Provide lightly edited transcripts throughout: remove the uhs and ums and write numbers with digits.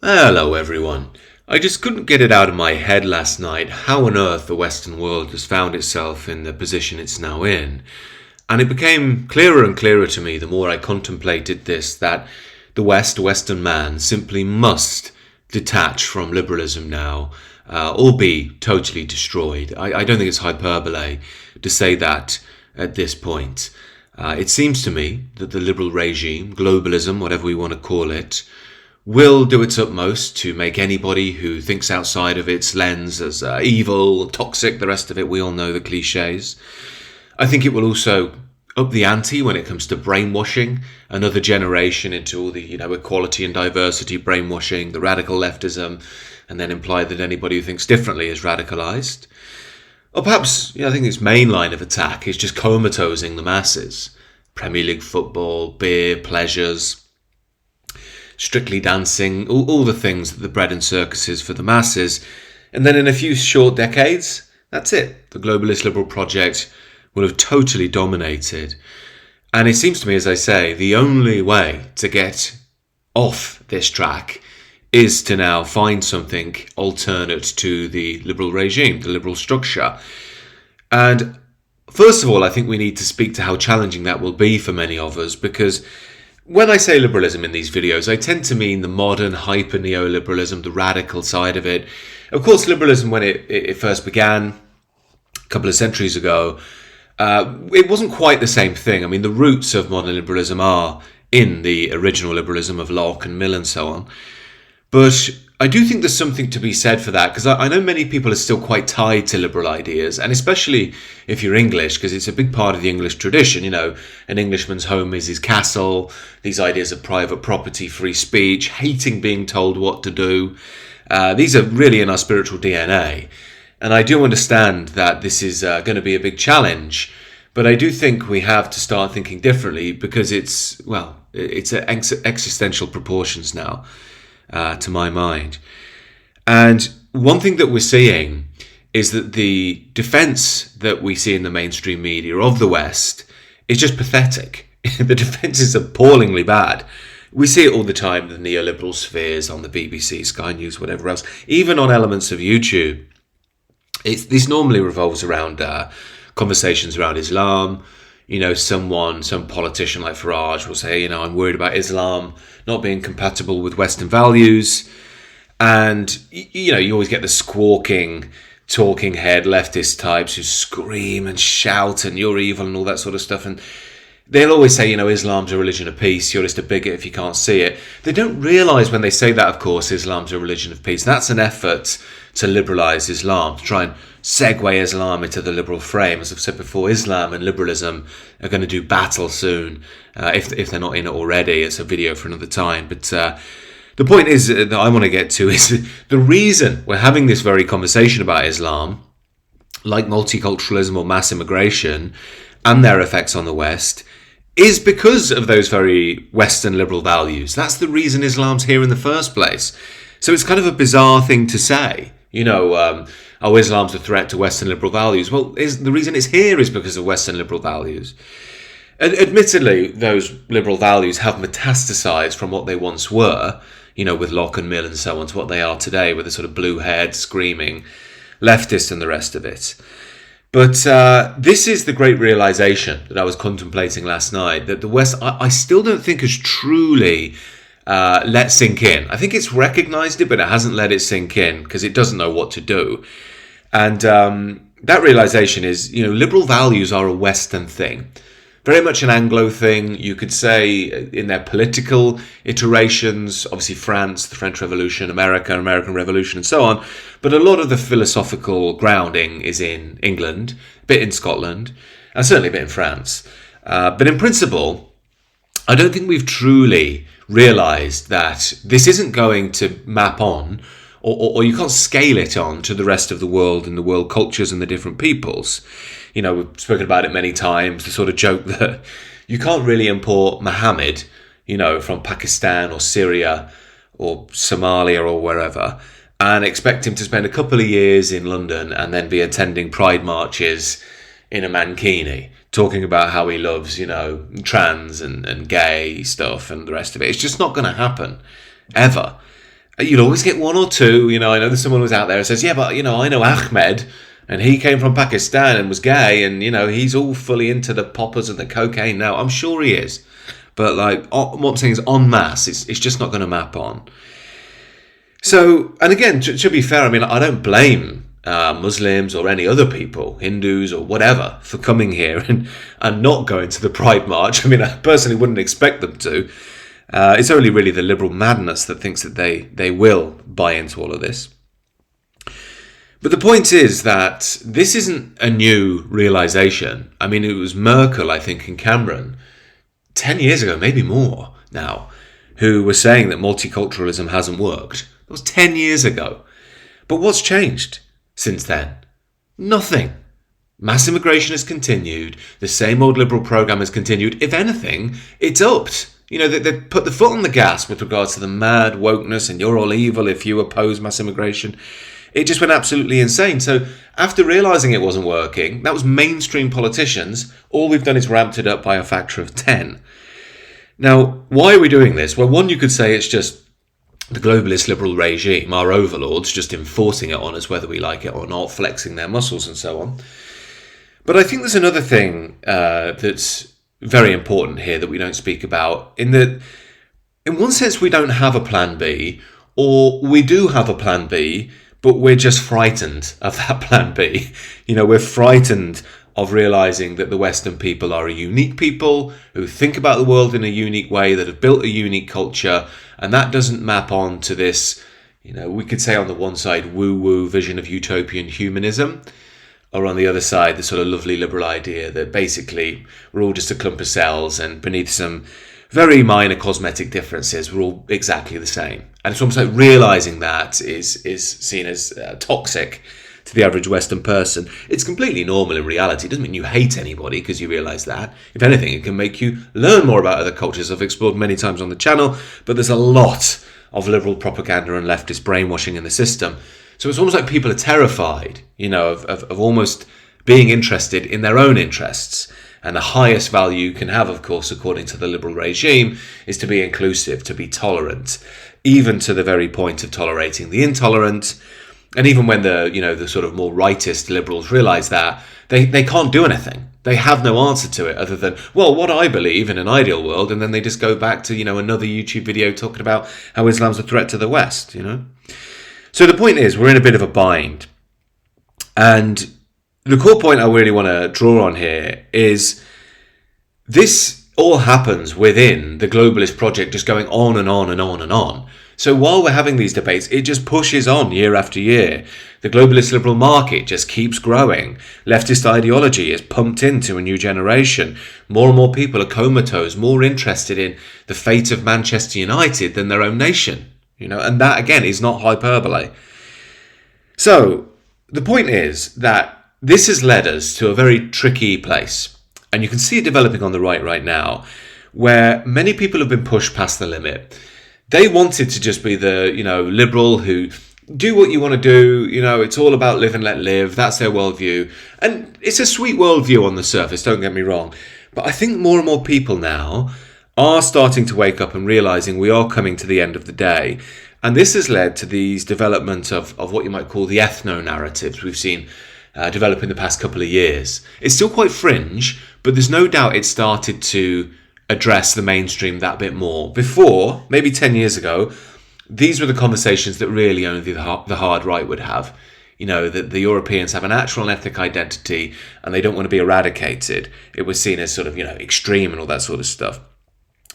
Hello, everyone. I just couldn't get it out of my head last night how on earth the Western world has found itself in the position it's now in. And it became clearer and clearer to me the more I contemplated this that the Western man, simply must detach from liberalism now, or be totally destroyed. I don't think it's hyperbole to say that at this point. It seems to me that the liberal regime, globalism, whatever we want to call it, will do its utmost to make anybody who thinks outside of its lens as evil, toxic, the rest of it, we all know the cliches. I think it will also up the ante when it comes to brainwashing another generation into all the, equality and diversity brainwashing, the radical leftism, and then imply that anybody who thinks differently is radicalized. Or perhaps, I think its main line of attack is just comatosing the masses. Premier League football, beer, pleasures, strictly dancing, all the things that the bread and circus is for the masses. And then in a few short decades, that's it. The globalist liberal project will have totally dominated. And it seems to me, as I say, the only way to get off this track is to now find something alternate to the liberal regime, the liberal structure. And first of all, I think we need to speak to how challenging that will be for many of us, because when I say liberalism in these videos, I tend to mean the modern hyper-neoliberalism, the radical side of it. Of course, liberalism, when it first began a couple of centuries ago, it wasn't quite the same thing. I mean, the roots of modern liberalism are in the original liberalism of Locke and Mill and so on. But I do think there's something to be said for that, because I know many people are still quite tied to liberal ideas, and especially if you're English, because it's a big part of the English tradition. An Englishman's home is his castle, these ideas of private property, free speech, hating being told what to do. These are really in our spiritual DNA. And I do understand that this is going to be a big challenge, but I do think we have to start thinking differently, because it's existential proportions now. To my mind. And one thing that we're seeing is that the defense that we see in the mainstream media of the West is just pathetic. The defense is appallingly bad. We see it all the time in the neoliberal spheres, on the BBC, Sky News, whatever else, even on elements of YouTube. This normally revolves around conversations around Islam. Some politician like Farage will say, I'm worried about Islam not being compatible with Western values. And, you always get the squawking, talking head leftist types who scream and shout and you're evil and all that sort of stuff. And they'll always say, Islam's a religion of peace. You're just a bigot if you can't see it. They don't realise when they say that, of course, Islam's a religion of peace. That's an effort to liberalise Islam, to try and segue Islam into the liberal frame. As I've said before, Islam and liberalism are going to do battle soon, if they're not in it already. It's a video for another time. But the point is that I want to get to is the reason we're having this very conversation about Islam, like multiculturalism or mass immigration, and their effects on the West, is because of those very Western liberal values. That's the reason Islam's here in the first place. So it's kind of a bizarre thing to say, Islam's a threat to Western liberal values. Well, the reason it's here is because of Western liberal values. Admittedly, those liberal values have metastasized from what they once were, with Locke and Mill and so on, to what they are today, with the sort of blue-haired, screaming leftist and the rest of it. But this is the great realization that I was contemplating last night, that the West, I still don't think has truly let sink in. I think it's recognized it, but it hasn't let it sink in because it doesn't know what to do. And that realization is, liberal values are a Western thing. Very much an Anglo thing, you could say, in their political iterations. Obviously France, the French Revolution, American Revolution, and so on. But a lot of the philosophical grounding is in England, a bit in Scotland, and certainly a bit in France. But in principle, I don't think we've truly realised that this isn't going to map on, or you can't scale it on to the rest of the world and the world cultures and the different peoples. We've spoken about it many times, the sort of joke that you can't really import Muhammad, from Pakistan or Syria or Somalia or wherever, and expect him to spend a couple of years in London and then be attending pride marches in a mankini, talking about how he loves, trans and gay stuff and the rest of it. It's just not going to happen, ever. You'll always get one or two. I know there's someone who's out there who says, yeah, but, I know Ahmed, and he came from Pakistan and was gay, and, he's all fully into the poppers and the cocaine now. I'm sure he is. But, what I'm saying is, en masse, it's just not going to map on. So, and again, to be fair, I don't blame Muslims or any other people, Hindus or whatever, for coming here and not going to the Pride March. I personally wouldn't expect them to. It's only really the liberal madness that thinks that they will buy into all of this. But the point is that this isn't a new realization. It was Merkel, I think, and Cameron 10 years ago, maybe more now, who were saying that multiculturalism hasn't worked. That was 10 years ago. But what's changed since then? Nothing. Mass immigration has continued. The same old liberal program has continued. If anything, it's upped. They put the foot on the gas with regards to the mad wokeness and you're all evil if you oppose mass immigration. It just went absolutely insane. So after realising it wasn't working, that was mainstream politicians. All we've done is ramped it up by a factor of 10. Now, why are we doing this? Well, one, you could say it's just the globalist liberal regime, our overlords, just enforcing it on us whether we like it or not, flexing their muscles and so on. But I think there's another thing that's very important here that we don't speak about, in that, in one sense, we don't have a plan B, or we do have a plan B, but we're just frightened of that plan B. We're frightened of realising that the Western people are a unique people who think about the world in a unique way, that have built a unique culture, and that doesn't map on to this, we could say on the one side, woo-woo vision of utopian humanism, or on the other side, the sort of lovely liberal idea that basically we're all just a clump of cells, and beneath some very minor cosmetic differences, we're all exactly the same. And it's almost like realising that is seen as toxic to the average Western person. It's completely normal in reality. It doesn't mean you hate anybody because you realise that. If anything, it can make you learn more about other cultures. I've explored many times on the channel, but there's a lot of liberal propaganda and leftist brainwashing in the system. So it's almost like people are terrified, of almost being interested in their own interests. And the highest value you can have, of course, according to the liberal regime, is to be inclusive, to be tolerant, even to the very point of tolerating the intolerant. And even when the sort of more rightist liberals realise that, they can't do anything. They have no answer to it other than, well, what I believe in an ideal world, and then they just go back to, another YouTube video talking about how Islam's a threat to the West, So the point is, we're in a bit of a bind. And the core point I really want to draw on here is this all happens within the globalist project just going on and on and on and on. So while we're having these debates, it just pushes on year after year. The globalist liberal market just keeps growing. Leftist ideology is pumped into a new generation. More and more people are comatose, more interested in the fate of Manchester United than their own nation. And that, again, is not hyperbole. So the point is that this has led us to a very tricky place. And you can see it developing on the right now, where many people have been pushed past the limit. They wanted to just be the, liberal who do what you want to do. It's all about live and let live. That's their worldview. And it's a sweet worldview on the surface, don't get me wrong. But I think more and more people now are starting to wake up and realising we are coming to the end of the day. And this has led to these development of what you might call the ethno-narratives we've seen develop in the past couple of years. It's still quite fringe, but there's no doubt it started to address the mainstream that bit more. Before, maybe 10 years ago, these were the conversations that really only the hard right would have. That the Europeans have an actual ethnic identity and they don't want to be eradicated. It was seen as sort of, extreme and all that sort of stuff.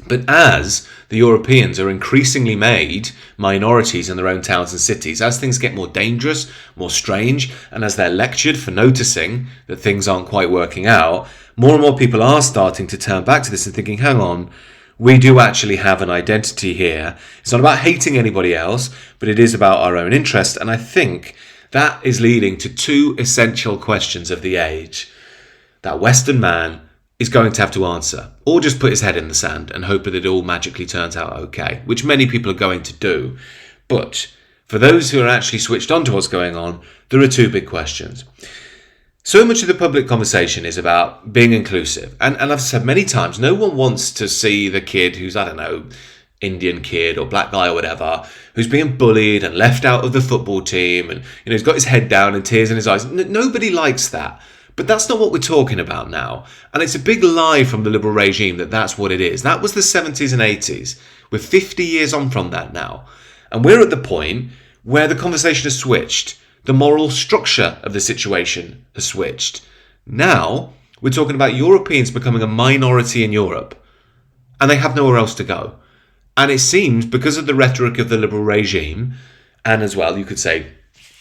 But as the Europeans are increasingly made minorities in their own towns and cities, as things get more dangerous, more strange, and as they're lectured for noticing that things aren't quite working out, more and more people are starting to turn back to this and thinking, hang on, we do actually have an identity here. It's not about hating anybody else, but it is about our own interest. And I think that is leading to two essential questions of the age that Western man is going to have to answer, or just put his head in the sand and hope that it all magically turns out okay, which many people are going to do. But for those who are actually switched on to what's going on, there are two big questions. So much of the public conversation is about being inclusive. And I've said many times, no one wants to see the kid who's, Indian kid or black guy or whatever who's being bullied and left out of the football team, and he's got his head down and tears in his eyes. Nobody likes that. But that's not what we're talking about now. And it's a big lie from the liberal regime that that's what it is. That was the 70s and 80s. We're 50 years on from that now. And we're at the point where the conversation has switched. The moral structure of the situation has switched. Now, we're talking about Europeans becoming a minority in Europe. And they have nowhere else to go. And it seems, because of the rhetoric of the liberal regime, and as well, you could say,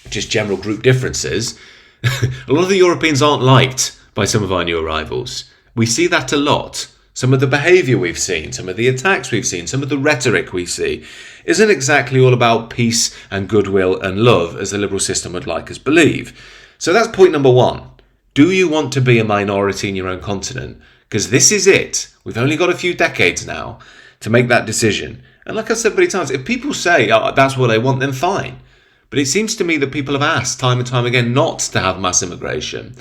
just general group differences, a lot of the Europeans aren't liked by some of our new arrivals. We see that a lot. Some of the behaviour we've seen, some of the attacks we've seen, some of the rhetoric we see isn't exactly all about peace and goodwill and love as the liberal system would like us believe. So that's point number one. Do you want to be a minority in your own continent? Because this is it. We've only got a few decades now to make that decision. And like I said many times, if people say, oh, that's what I want, then fine. But it seems to me that people have asked time and time again not to have mass immigration,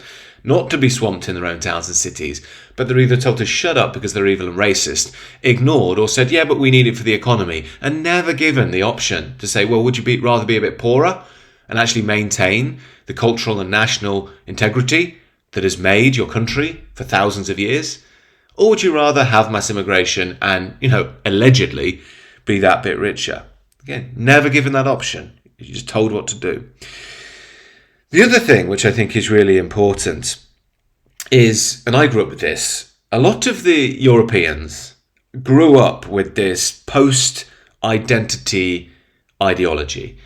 not to be swamped in their own towns and cities, but they're either told to shut up because they're evil and racist, ignored, or said, yeah, but we need it for the economy, and never given the option to say, well, would you rather be a bit poorer and actually maintain the cultural and national integrity that has made your country for thousands of years? Or would you rather have mass immigration and, allegedly be that bit richer? Again, never given that option. You're just told what to do. The other thing, which I think is really important, is, and I grew up with this, a lot of the Europeans grew up with this post-identity ideology.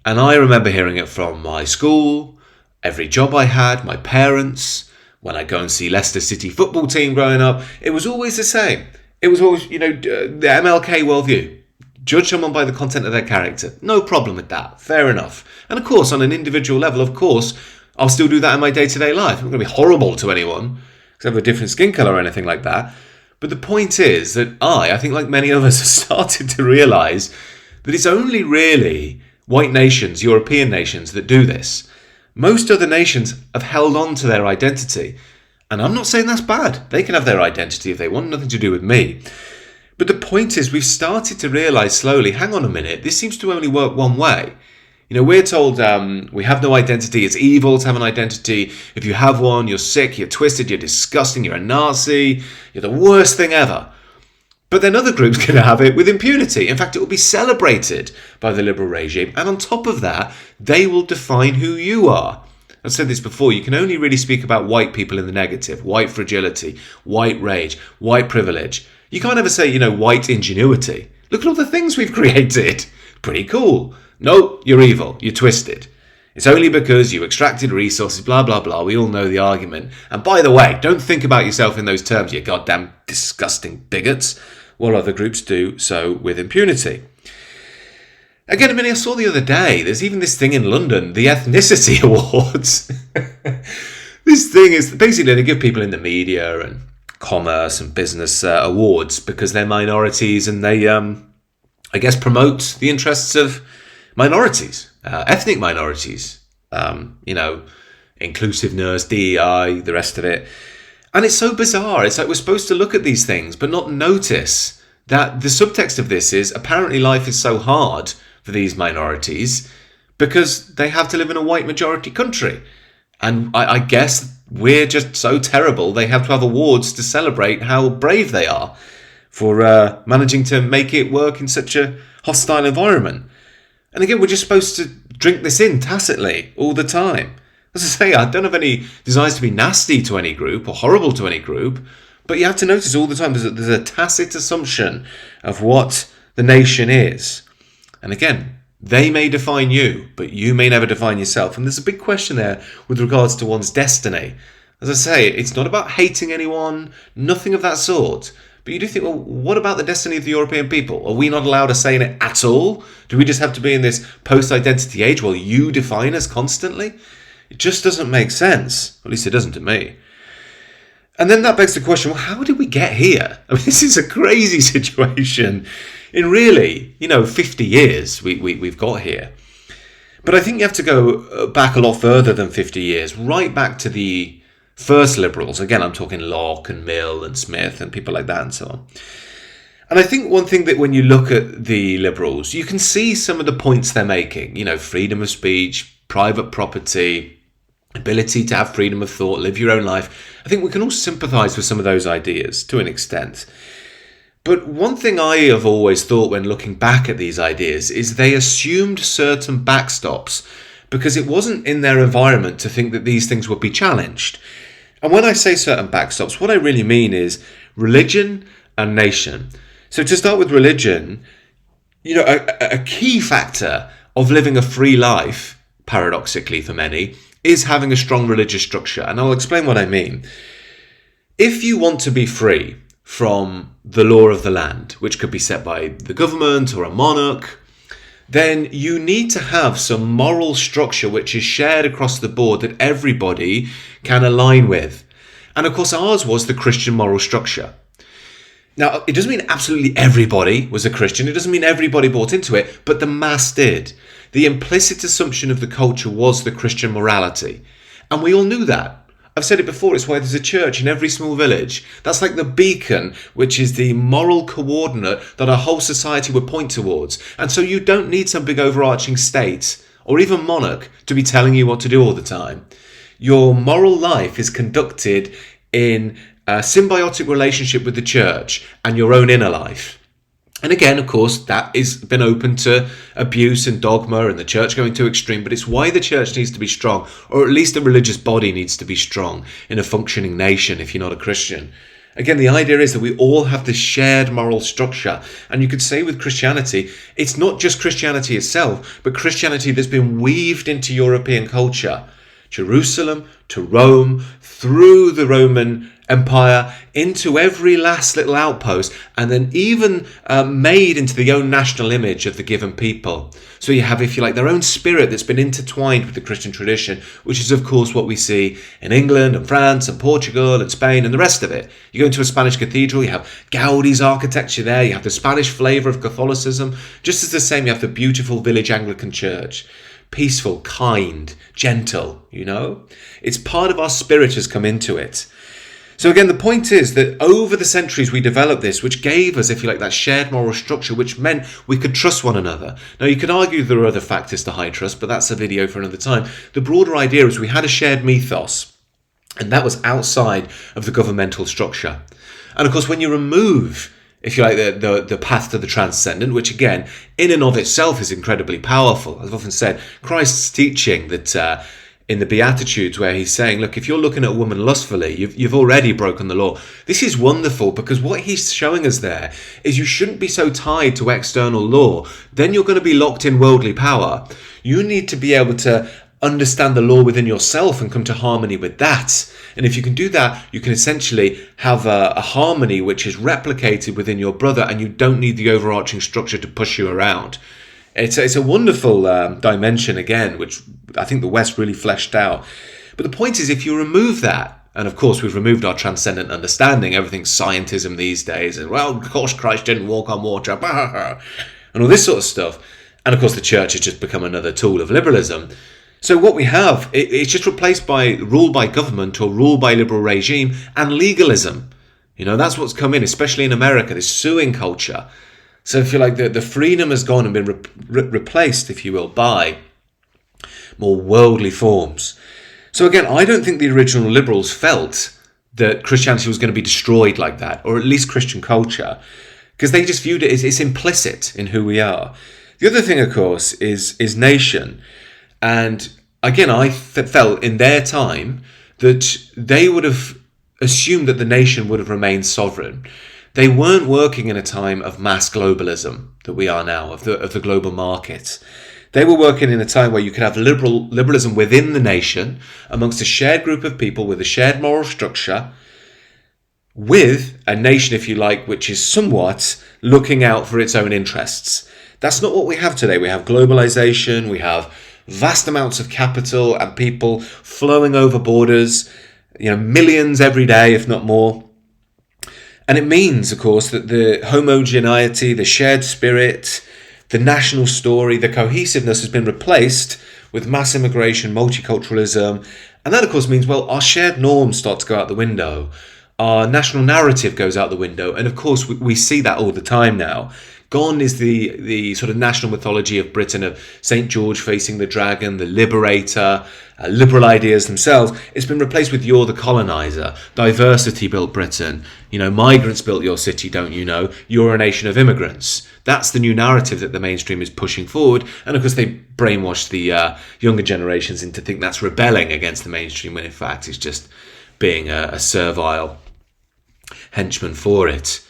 And I remember hearing it from my school, every job I had, my parents, when I go and see Leicester City football team growing up. It was always the same. It was always, the MLK worldview. Judge someone by the content of their character. No problem with that. Fair enough. And of course, on an individual level, of course, I'll still do that in my day-to-day life. I'm not going to be horrible to anyone because I have a different skin colour or anything like that. But the point is that I think like many of us, have started to realise that it's only really white nations, European nations, that do this. Most other nations have held on to their identity. And I'm not saying that's bad. They can have their identity if they want, nothing to do with me. But the point is, we've started to realise slowly, hang on a minute, this seems to only work one way. We're told we have no identity, it's evil to have an identity. If you have one, you're sick, you're twisted, you're disgusting, you're a Nazi, you're the worst thing ever. But then other groups can have it with impunity. In fact, it will be celebrated by the liberal regime. And on top of that, they will define who you are. I've said this before, you can only really speak about white people in the negative. White fragility, white rage, white privilege. You can't ever say, white ingenuity. Look at all the things we've created. Pretty cool. No, you're evil. You're twisted. It's only because you extracted resources, blah, blah, blah. We all know the argument. And by the way, don't think about yourself in those terms, you goddamn disgusting bigots, while other groups do so with impunity. Again, I saw the other day, there's even this thing in London, the Ethnicity Awards. This thing is, basically they give people in the media and commerce and business awards because they're minorities, and they, promote the interests of minorities, ethnic minorities, inclusiveness, DEI, the rest of it. And it's so bizarre. It's like we're supposed to look at these things but not notice that the subtext of this is apparently life is so hard for these minorities because they have to live in a white majority country. And I guess we're just so terrible they have to have awards to celebrate how brave they are for managing to make it work in such a hostile environment. And again, we're just supposed to drink this in tacitly all the time. As I say, I don't have any desires to be nasty to any group or horrible to any group, but you have to notice all the time there's a tacit assumption of what the nation is. And again, they may define you, but you may never define yourself. And there's a big question there with regards to one's destiny. As I say, it's not about hating anyone, nothing of that sort. But you do think, well, what about the destiny of the European people? Are we not allowed a say in it at all? Do we just have to be in this post-identity age while you define us constantly? It just doesn't make sense. At least it doesn't to me. And then that begs the question, well, how did we get here? This is a crazy situation. In really, 50 years we've got here. But I think you have to go back a lot further than 50 years, right back to the first liberals. Again, I'm talking Locke and Mill and Smith and people like that and so on. And I think one thing that when you look at the liberals, you can see some of the points they're making. You know, freedom of speech, private property, ability to have freedom of thought, live your own life. I think we can all sympathise with some of those ideas to an extent. But one thing I have always thought when looking back at these ideas is they assumed certain backstops because it wasn't in their environment to think that these things would be challenged. And when I say certain backstops, what I really mean is religion and nation. So to start with religion, you know, a key factor of living a free life, paradoxically for many, is having a strong religious structure. And I'll explain what I mean. If you want to be free from the law of the land, which could be set by the government or a monarch, then you need to have some moral structure which is shared across the board that everybody can align with. And of course ours was the Christian moral structure. Now, it doesn't mean absolutely everybody was a Christian. It doesn't mean everybody bought into it, but the mass did. The implicit assumption of the culture was the Christian morality. And we all knew that. I've said it before, it's why there's a church in every small village. That's like the beacon, which is the moral coordinate that our whole society would point towards. And so you don't need some big overarching state or even monarch to be telling you what to do all the time. Your moral life is conducted in a symbiotic relationship with the church and your own inner life. And again, of course, that has been open to abuse and dogma and the church going too extreme, but it's why the church needs to be strong, or at least the religious body needs to be strong in a functioning nation if you're not a Christian. Again, the idea is that we all have this shared moral structure. And you could say with Christianity, it's not just Christianity itself, but Christianity that's been weaved into European culture. Jerusalem to Rome, through the Roman Empire, into every last little outpost, and then even made into the own national image of the given people. So you have, if you like, their own spirit that's been intertwined with the Christian tradition, which is of course what we see in England and France and Portugal and Spain and the rest of it. You go into a Spanish cathedral, you have Gaudi's architecture there, you have the Spanish flavour of Catholicism, just as the same you have the beautiful village Anglican church. Peaceful, kind, gentle, you know? It's part of our spirit has come into it. So again, the point is that over the centuries we developed this, which gave us, if you like, that shared moral structure, which meant we could trust one another. Now, you could argue there are other factors to high trust, but that's a video for another time. The broader idea is we had a shared mythos, and that was outside of the governmental structure. And of course, when you remove, if you like, the path to the transcendent, which again, in and of itself is incredibly powerful. As I've often said, Christ's teaching that in the Beatitudes where he's saying, look, if you're looking at a woman lustfully, you've already broken the law. This is wonderful because what he's showing us there is you shouldn't be so tied to external law. Then you're going to be locked in worldly power. You need to be able to understand the law within yourself and come to harmony with that. And if you can do that, you can essentially have a harmony which is replicated within your brother, and you don't need the overarching structure to push you around. It's a wonderful dimension, again, which I think the West really fleshed out. But the point is, if you remove that, and of course we've removed our transcendent understanding, everything's scientism these days, and well, of course Christ didn't walk on water, and all this sort of stuff. And of course the church has just become another tool of liberalism. So what we have, it's just replaced by rule by government or rule by liberal regime and legalism. You know, that's what's come in, especially in America, this suing culture. So if you like, the freedom has gone and been replaced, if you will, by more worldly forms. So again, I don't think the original liberals felt that Christianity was going to be destroyed like that, or at least Christian culture, because they just viewed it as it's implicit in who we are. The other thing, of course, is nation. And again, I felt in their time that they would have assumed that the nation would have remained sovereign. They weren't working in a time of mass globalism that we are now, of the global market. They were working in a time where you could have liberalism within the nation, amongst a shared group of people with a shared moral structure, with a nation, if you like, which is somewhat looking out for its own interests. That's not what we have today. We have globalization, we have vast amounts of capital and people flowing over borders, you know, millions every day, if not more. And it means, of course, that the homogeneity, the shared spirit, the national story, the cohesiveness has been replaced with mass immigration, multiculturalism. And that, of course, means, well, our shared norms start to go out the window. Our national narrative goes out the window. And of course, we see that all the time now. Gone is the sort of national mythology of Britain, of St. George facing the dragon, the liberator, liberal ideas themselves. It's been replaced with you're the colonizer. Diversity built Britain. Migrants built your city, don't you know? You're a nation of immigrants. That's the new narrative that the mainstream is pushing forward. And of course, they brainwash the younger generations into think that's rebelling against the mainstream, when in fact it's just being a servile henchman for it.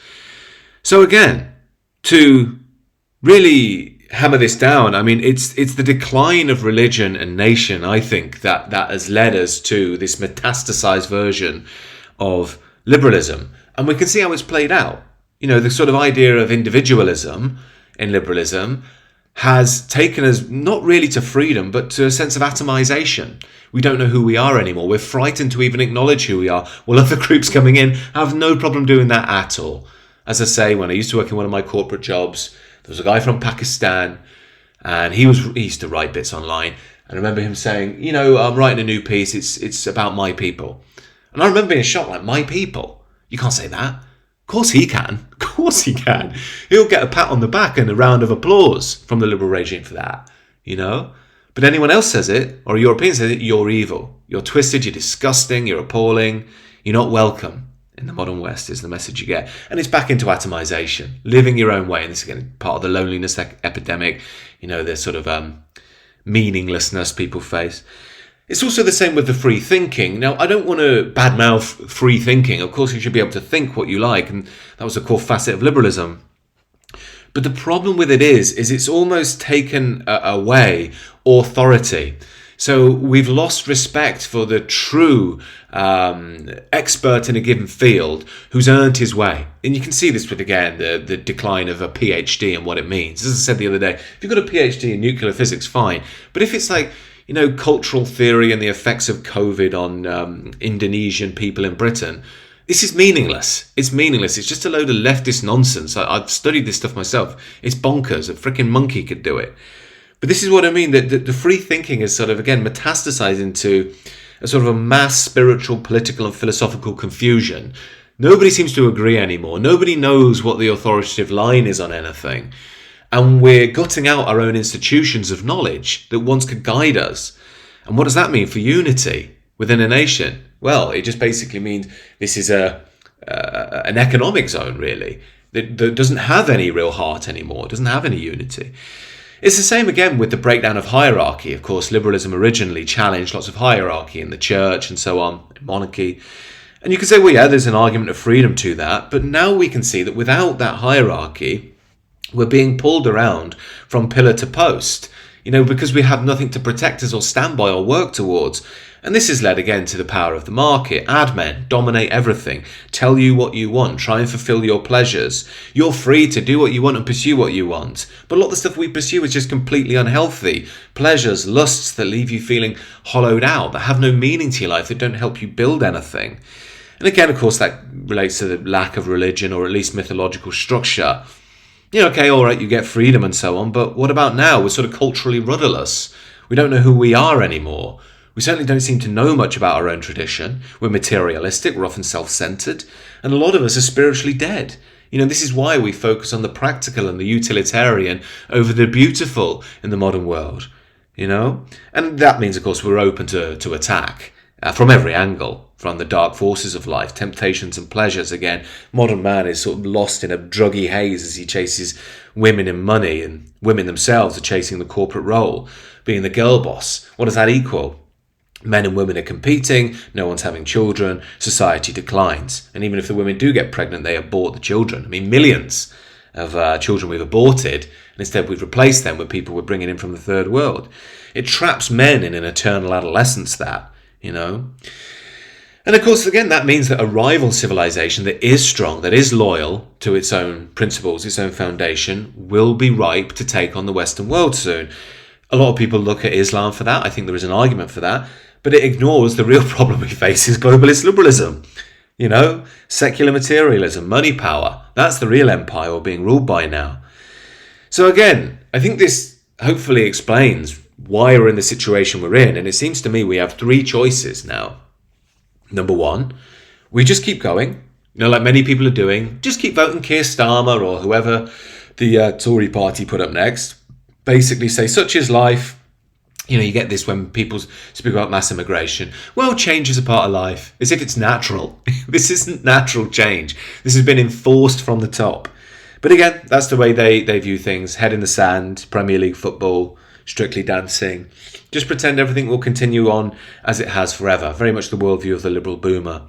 So again, to really hammer this down, I mean, it's the decline of religion and nation, I think, that has led us to this metastasized version of liberalism. And we can see how it's played out. The sort of idea of individualism in liberalism has taken us not really to freedom, but to a sense of atomization. We don't know who we are anymore. We're frightened to even acknowledge who we are. Well, other groups coming in have no problem doing that at all. As I say, when I used to work in one of my corporate jobs, there was a guy from Pakistan, and he used to write bits online. And I remember him saying, I'm writing a new piece. It's about my people. And I remember being shocked, like, my people? You can't say that. Of course he can. Of course he can. He'll get a pat on the back and a round of applause from the liberal regime for that, But anyone else says it, or a European says it, you're evil. You're twisted, you're disgusting, you're appalling, you're not welcome. In the modern West is the message you get. And it's back into atomization, living your own way. And this is again part of the loneliness epidemic, the sort of meaninglessness people face. It's also the same with the free thinking. Now, I don't want to badmouth free thinking. Of course, you should be able to think what you like. And that was a core facet of liberalism. But the problem with it is it's almost taken away authority. So we've lost respect for the true expert in a given field who's earned his way. And you can see this with, again, the decline of a PhD and what it means. As I said the other day, if you've got a PhD in nuclear physics, fine. But if it's like, cultural theory and the effects of COVID on Indonesian people in Britain, this is meaningless. It's meaningless. It's just a load of leftist nonsense. I've studied this stuff myself. It's bonkers. A freaking monkey could do it. But this is what I mean, that the free thinking is sort of, again, metastasized into a sort of a mass spiritual, political and philosophical confusion. Nobody seems to agree anymore. Nobody knows what the authoritative line is on anything. And we're gutting out our own institutions of knowledge that once could guide us. And what does that mean for unity within a nation? Well, it just basically means this is an economic zone, really, that doesn't have any real heart anymore. It doesn't have any unity. It's the same again with the breakdown of hierarchy. Of course, liberalism originally challenged lots of hierarchy in the church and so on, monarchy. And you can say, well, yeah, there's an argument of freedom to that. But now we can see that without that hierarchy, we're being pulled around from pillar to post, because we have nothing to protect us or stand by or work towards. And this has led again to the power of the market. Ad men dominate everything, tell you what you want, try and fulfill your pleasures. You're free to do what you want and pursue what you want. But a lot of the stuff we pursue is just completely unhealthy. Pleasures, lusts that leave you feeling hollowed out, that have no meaning to your life, that don't help you build anything. And again, of course, that relates to the lack of religion or at least mythological structure. Okay, all right, you get freedom and so on, but what about now? We're sort of culturally rudderless. We don't know who we are anymore. We certainly don't seem to know much about our own tradition. We're materialistic, we're often self-centered, and a lot of us are spiritually dead. This is why we focus on the practical and the utilitarian over the beautiful in the modern world, And that means, of course, we're open to attack from every angle. From the dark forces of life, temptations and pleasures. Again, modern man is sort of lost in a druggy haze as he chases women and money, and women themselves are chasing the corporate role, being the girl boss. What does that equal? Men and women are competing, no one's having children, society declines. And even if the women do get pregnant, they abort the children. I mean, millions of children we've aborted, and instead we've replaced them with people we're bringing in from the third world. It traps men in an eternal adolescence, that. And of course, again, that means that a rival civilization that is strong, that is loyal to its own principles, its own foundation, will be ripe to take on the Western world soon. A lot of people look at Islam for that. I think there is an argument for that. But it ignores the real problem we face is globalist liberalism. Secular materialism, money power. That's the real empire we're being ruled by now. So again, I think this hopefully explains why we're in the situation we're in. And it seems to me we have three choices now. Number one, we just keep going, like many people are doing. Just keep voting Keir Starmer or whoever the Tory party put up next. Basically say, such is life. You get this when people speak about mass immigration. Well, change is a part of life, as if it's natural. This isn't natural change. This has been enforced from the top. But again, that's the way they view things. Head in the sand, Premier League football, Strictly Dancing. Just pretend everything will continue on as it has forever. Very much the worldview of the liberal boomer.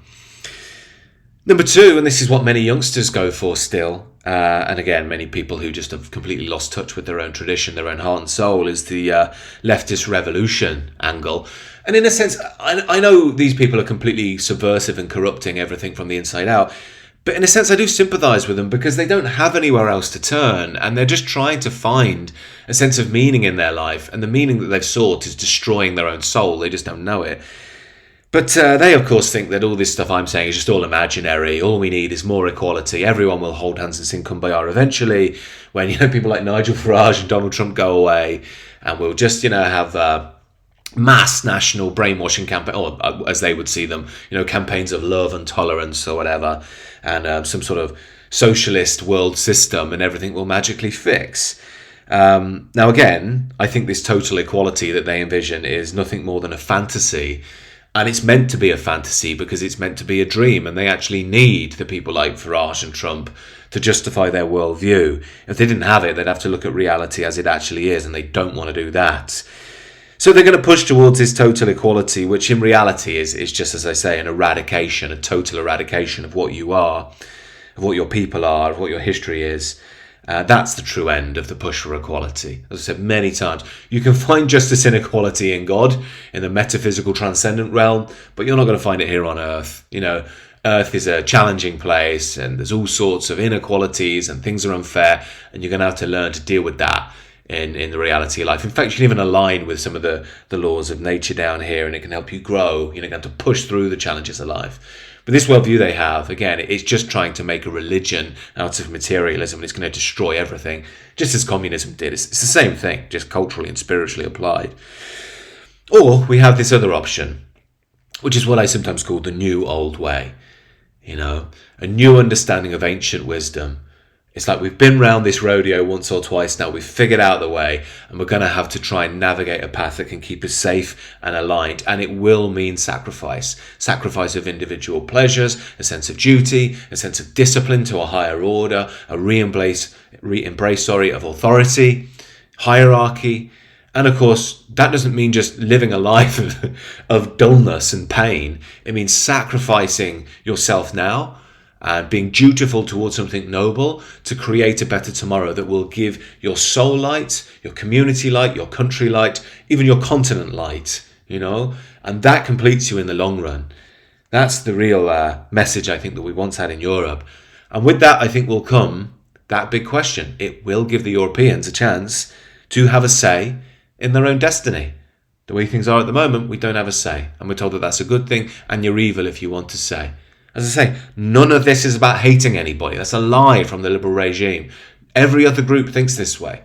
Number two, and this is what many youngsters go for still, and again, many people who just have completely lost touch with their own tradition, their own heart and soul, is the leftist revolution angle. And in a sense, I know these people are completely subversive and corrupting everything from the inside out, but in a sense, I do sympathise with them because they don't have anywhere else to turn, and they're just trying to find a sense of meaning in their life, and the meaning that they've sought is destroying their own soul. They just don't know it. But they, of course, think that all this stuff I'm saying is just all imaginary. All we need is more equality. Everyone will hold hands and sing Kumbaya eventually when, people like Nigel Farage and Donald Trump go away, and we'll just, have mass national brainwashing campaign, or as they would see them, campaigns of love and tolerance or whatever, and some sort of socialist world system, and everything will magically fix. Now, again, I think this total equality that they envision is nothing more than a fantasy. And it's meant to be a fantasy because it's meant to be a dream, and they actually need the people like Farage and Trump to justify their worldview. If they didn't have it, they'd have to look at reality as it actually is, and they don't want to do that. So they're going to push towards this total equality, which in reality is just, as I say, an eradication, a total eradication of what you are, of what your people are, of what your history is. That's the true end of the push for equality. As I said many times, you can find justice and equality in God, in the metaphysical transcendent realm, but you're not going to find it here on Earth. Earth is a challenging place, and there's all sorts of inequalities, and things are unfair, and you're going to have to learn to deal with that in the reality of life. In fact, you can even align with some of the laws of nature down here, and it can help you grow. You have to push through the challenges of life. But this worldview they have, again, it's just trying to make a religion out of materialism, and it's going to destroy everything, just as communism did. It's the same thing, just culturally and spiritually applied. Or we have this other option, which is what I sometimes call the new old way. A new understanding of ancient wisdom. It's like we've been round this rodeo once or twice now, we've figured out the way, and we're going to have to try and navigate a path that can keep us safe and aligned, and it will mean sacrifice of individual pleasures, a sense of duty, a sense of discipline to a higher order, a re-embrace of authority, hierarchy, and of course that doesn't mean just living a life of dullness and pain. It means sacrificing yourself now, being dutiful towards something noble to create a better tomorrow that will give your soul light, your community light, your country light, even your continent light, and that completes you in the long run. That's the real message I think that we once had in Europe. And with that, I think will come that big question. It will give the Europeans a chance to have a say in their own destiny. The way things are at the moment, we don't have a say, and we're told that that's a good thing, and you're evil if you want to say. As I say, none of this is about hating anybody. That's a lie from the liberal regime. Every other group thinks this way.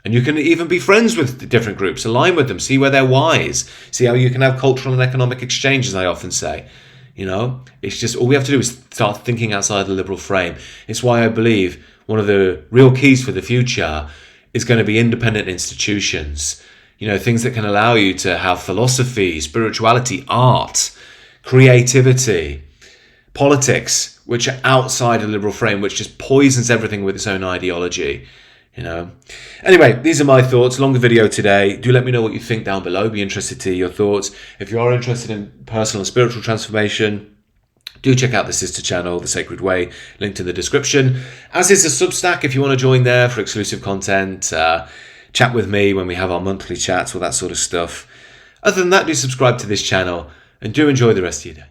And you can even be friends with different groups, align with them, see where they're wise, see how you can have cultural and economic exchange, as I often say. It's just all we have to do is start thinking outside the liberal frame. It's why I believe one of the real keys for the future is going to be independent institutions. Things that can allow you to have philosophy, spirituality, art, creativity, politics, which are outside a liberal frame, which just poisons everything with its own ideology. Anyway, these are my thoughts. Longer video today. Do let me know what you think down below. Be interested to hear your thoughts. If you are interested in personal and spiritual transformation, do check out the sister channel, The Sacred Way, linked in the description. As is the Substack, if you want to join there for exclusive content, chat with me when we have our monthly chats, all that sort of stuff. Other than that, do subscribe to this channel, and do enjoy the rest of your day.